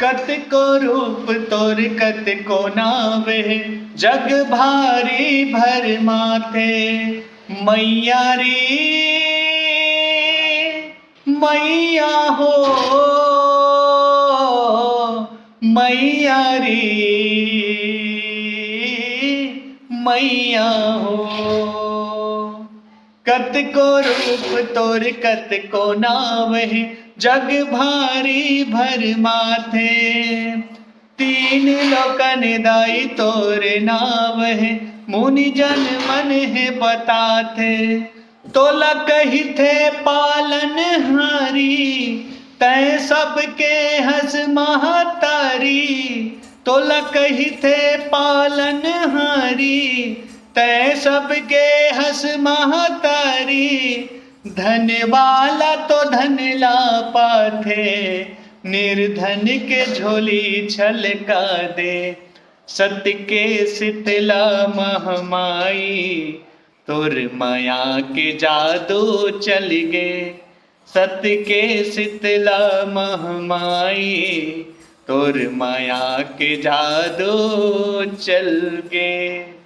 कत को रूप तोर कत को नावे, जग भारी भर माथे। मैया रे मैया हो, मैया रे मैया हो। कत को रूप तोर कत को नावे, जग भारी भर माथे। तीन लोकन दाई तोर नाव है, मुनि जन मन है बताथे। तोला कही थे पालन हारी, तय सबके हंस महतारी। तोला कही थे पालन हारी, तय सबके हंस महतारी। धन वाला तो धन ला पाथे, निर्धन के झोली छलका दे। सत्य के शीतला महमाई, तोर माया के जादू चल गे। सत्य के शीतला महमाई, तोर माया के जादू चल गे।